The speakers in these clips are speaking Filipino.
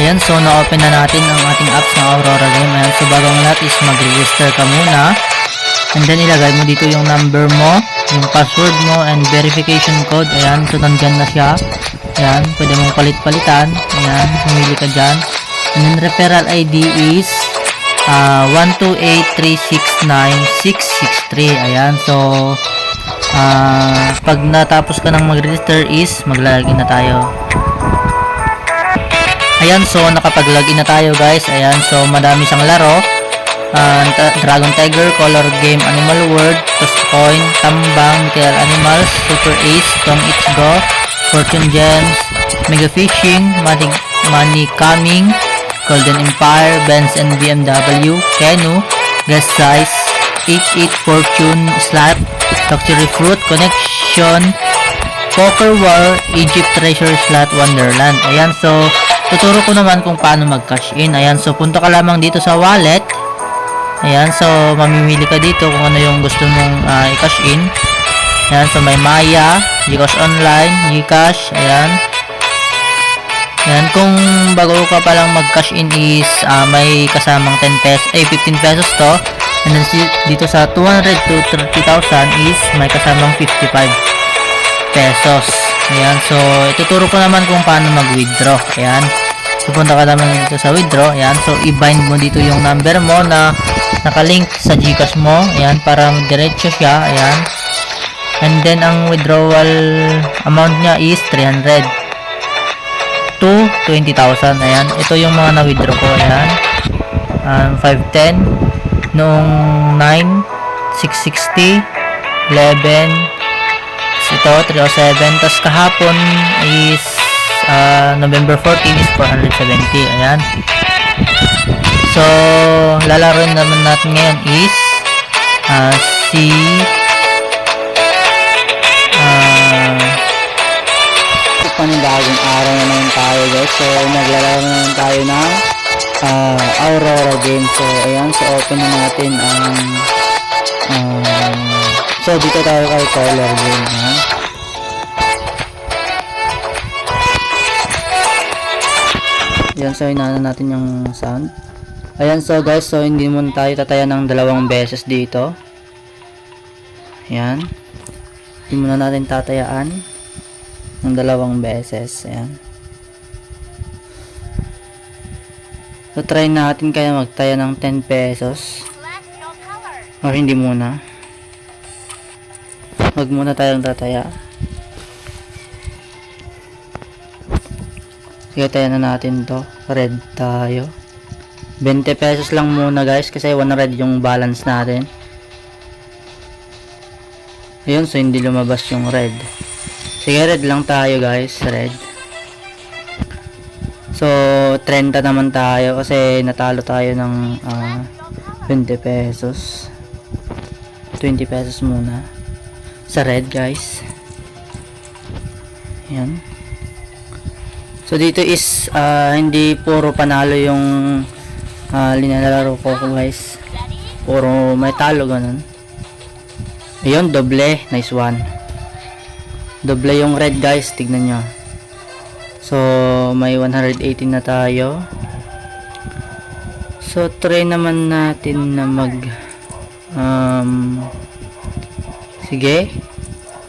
Ayan, so na-open na natin ang ating apps ng Aurora Game. Ayan, so bago ang lahat is mag-register ka muna. And then ilagay mo dito yung number mo, yung password mo, and verification code. Ayan, so nandyan na siya. Ayan, pwede mong palit-palitan. Ayan, pumili ka dyan. And then referral ID is 128369663. Ayan, so pag natapos ka ng mag-register is maglalagin na tayo. Ayan, so nakapag-login na tayo guys. Ayan, so madami siyang laro. Dragon Tiger, Color Game, Animal World, Toss Coin, Tambang, Mythical Animals, Super Ace, Tom It's Go, Fortune Gems, Mega Fishing, Money Coming, Golden Empire, Benz and BMW, Kenu, Guess Size, 88 Fortune Slot, Luxury Fruit, Connection, Poker War, Egypt Treasure Slot, Wonderland. Ayan, so tuturo ko naman kung paano mag-cash in. Ayan, so punta ka lamang dito sa wallet. Ayan, so mamimili ka dito kung ano yung gusto mong i-cash in. Ayan, so may Maya, GCash Online, GCash, ayan. Ayan, kung bago ka palang mag-cash in is may kasamang 10 pesos, 15 pesos to. And then dito sa 200 to 30,000 is may kasamang 55 pesos. Ayan, so ituturo ko naman kung paano mag-withdraw. Ayan, so punta ka naman dito sa withdraw. Ayan, so i-bind mo dito yung number mo na nakalink sa GCash mo. Ayan, para diretso siya. Ayan, and then ang withdrawal amount niya is 300 to 20,000. Ayan, ito yung mga na-withdraw ko. Ayan, 510 noong 9, 660, 11, ito 307, tapos kahapon is November 14 is 470. Ayan, so lalaroin naman natin ngayon is si panibagong araw na naman tayo guys. So naglalaro na naman tayo ng Aurora Game. So ayan, so open na natin ang so dito tayo kay Color Game. Ayan, so inaano natin yung sound. Ayan, so guys, so hindi muna tayo tataya ng 2 beses dito. Ayan, hindi muna natin tatayaan ng 2 beses. Ayan, so try natin kaya magtaya ng 10 pesos or hindi muna. Wag muna tayong tataya. Sige, tayo na natin to. Red tayo. 20 pesos lang muna guys kasi 100 yung balance natin. Ayun, so hindi lumabas yung red. Sige, red lang tayo guys. Red. So 30 naman tayo kasi natalo tayo ng 20 pesos. 20 pesos muna sa red guys. Ayan, so dito is hindi puro panalo yung linalaro ko guys, puro may talo ganun. Ayun, doble, nice one. Doble yung red guys, tignan nyo. So may 118 na tayo. So try naman natin na mag sige,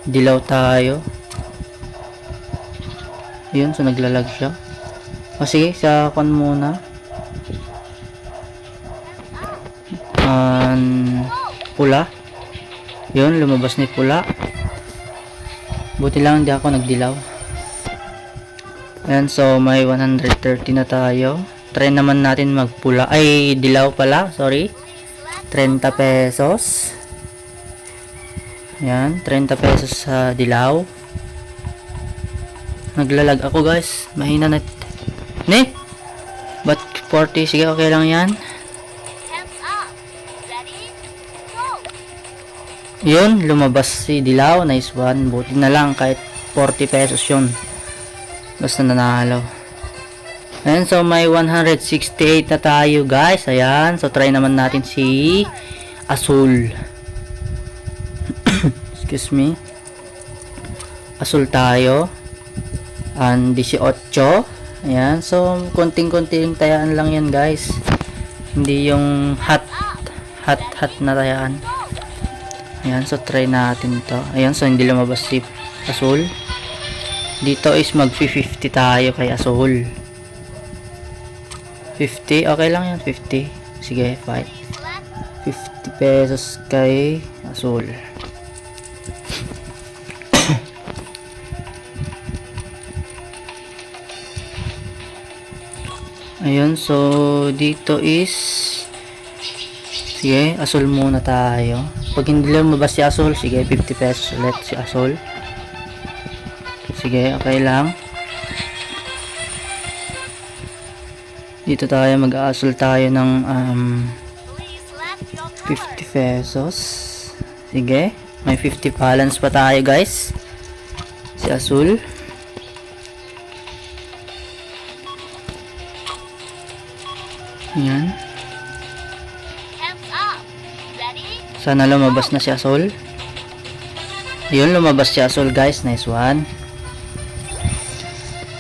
dilaw tayo. Ayun, so naglalag siya. O sige, sa kon muna. Pula. Yun, lumabas na pula. Buti lang hindi ako nagdilaw. Ayan, so may 130 na tayo. Try naman natin magpula. Ay, dilaw pala, sorry. 30 pesos. Ayan, 30 pesos sa dilaw. Naglalag ako guys, mahina na but 40, sige, okay lang yan. Yun, lumabas si dilaw, nice one. Buti na lang kahit 40 pesos yun, basta nanalo. Ayan, so may 168 na tayo guys. Ayan, so try naman natin si Azul. Excuse me, Azul tayo. 18, Ayan, so konting-konting tayaan lang yan guys. Hindi yung hot na tayaan. Ayan, so try natin to. Ayan, so hindi lumabas si Azul. Dito is mag-50 tayo kay Azul. 50, okay lang yan, 50. Sige, fight. 50 pesos kay Azul. Ayun, so dito is sige, Azul muna tayo. Pag hindi lumabas si Azul, sige, 50 pesos ulit si Azul. Sige, okay lang. Dito tayo, mag-Azul tayo ng 50 pesos. Sige, may 50 balance pa tayo guys. Si Azul. Ayan. Sana lumabas na si Azul. Ayun, lumabas si Azul guys. Nice one.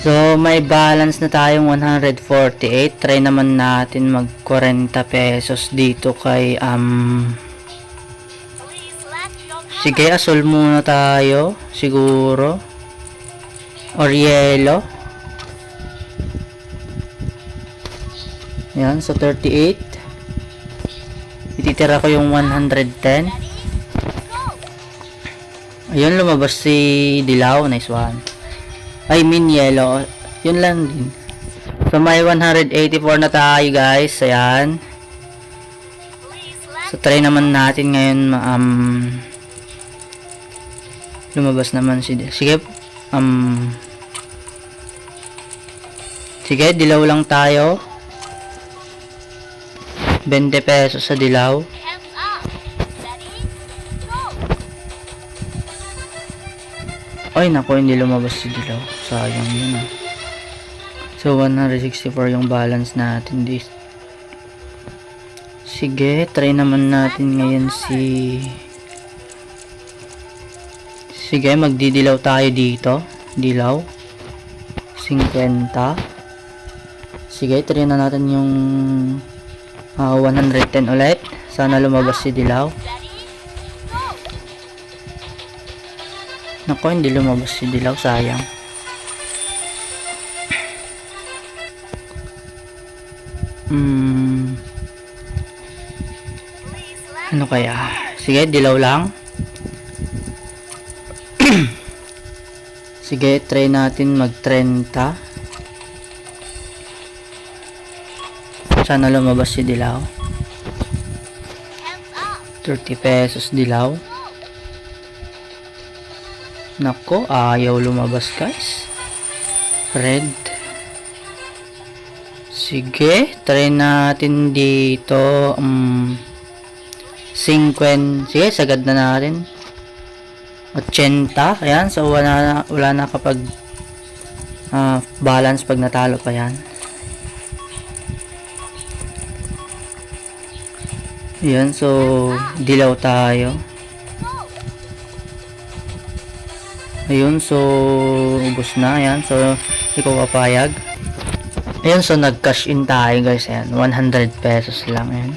So, may balance na tayong 148. Try naman natin mag 40 pesos dito kay sige, Azul muna tayo. Siguro. Or yellow. Yan, so 38. Ititira ko yung 110. Ayun, lumabas si Dilaw. Nice one. I mean yellow. Yun lang din. So may 184 na tayo guys. Ayan. So try naman natin ngayon lumabas naman si sige. Sige, dilaw lang tayo. 20 pesos sa dilaw. Ay nako, hindi lumabas si dilaw. Sayang yun ah. So 164 yung balance natin this. Sige, try naman natin ngayon si sige, magdidilaw tayo dito. Dilaw 50. Sige, try na natin yung 110 ulit. Sana lumabas si dilaw. Nako, hindi lumabas si dilaw. Sayang. Ano kaya? Sige, dilaw lang. Sige, try natin mag 30. Sana lumabas si dilaw. 30 pesos dilaw. Nako, ayaw lumabas guys. Red. Sige, try natin dito 50. Sige, sagad na natin. 80. Ayan, so wala na kapag balance pag natalo pa yan. Ayan, so dilaw tayo. Ayun, so ubos na. Ayan, so hindi ko papayag. Ayan, so nag-cash in tayo guys. Ayan, 100 pesos lang. Ayan.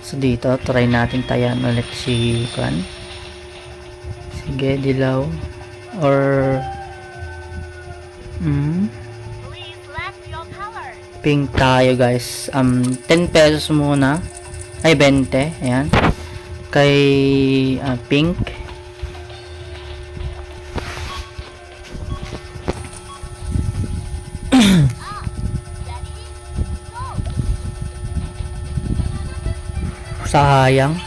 So dito, try natin tayan ulit si Kan. Sige, dilaw. Or pink tayo guys. 10 pesos muna. Ay, 20. Ayan. Kay pink. Sayang.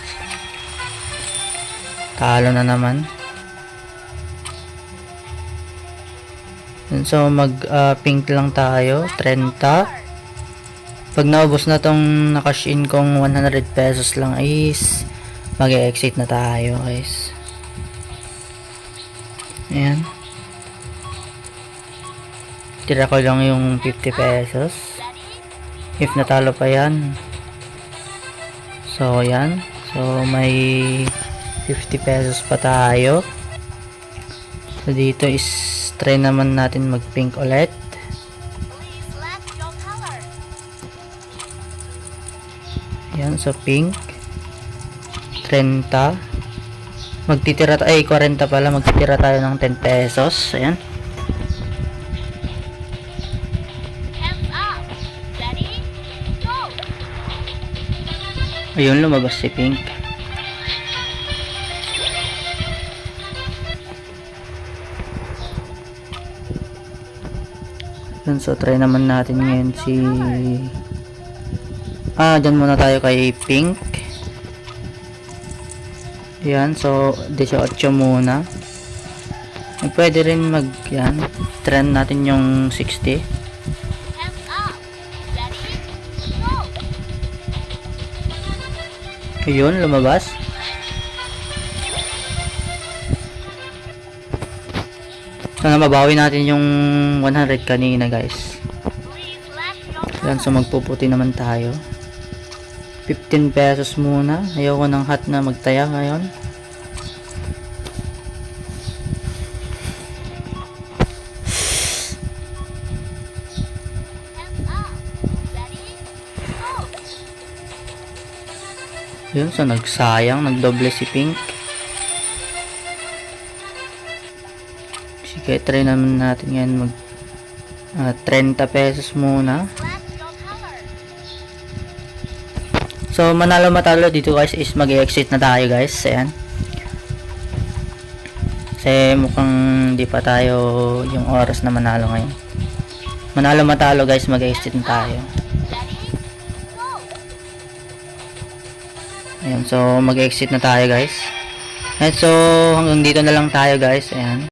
Talo na naman. So, mag-pink lang tayo. 30. Pag naubos na tong nakash in kong 100 pesos lang is mag-exit na tayo guys. Ayan. Tira ko lang yung 50 pesos. If natalo pa yan. So, ayan. So, may 50 pesos pa tayo. So dito is try naman natin mag pink ulit. Ayan, so pink 30. Magtitira tayo, 40 pala, magtitira tayo ng 10 pesos. Ayan. Ayun, lumabas si pink. Yun, so try naman natin ngayon si dyan muna tayo kay pink. Yan, so 18 muna. Pwede rin mag yan, trend natin yung 60. Ayun, lumabas. So nababawi natin yung 100 kanina guys. Yan, so magpuputi naman tayo. 15 pesos muna. Ayoko ng hot na magtaya ngayon. Yun, so nagsayang, nagdoble si pink. Sige, try naman natin yan mag 30 pesos muna. So manalo matalo dito guys is mag-exit na tayo guys. Ayan. Kasi mukhang di pa tayo yung oras na manalo ngayon. Manalo matalo guys, mag-exit na tayo. Ayan, so mag-exit na tayo guys. And so hanggang dito na lang tayo guys. Ayan.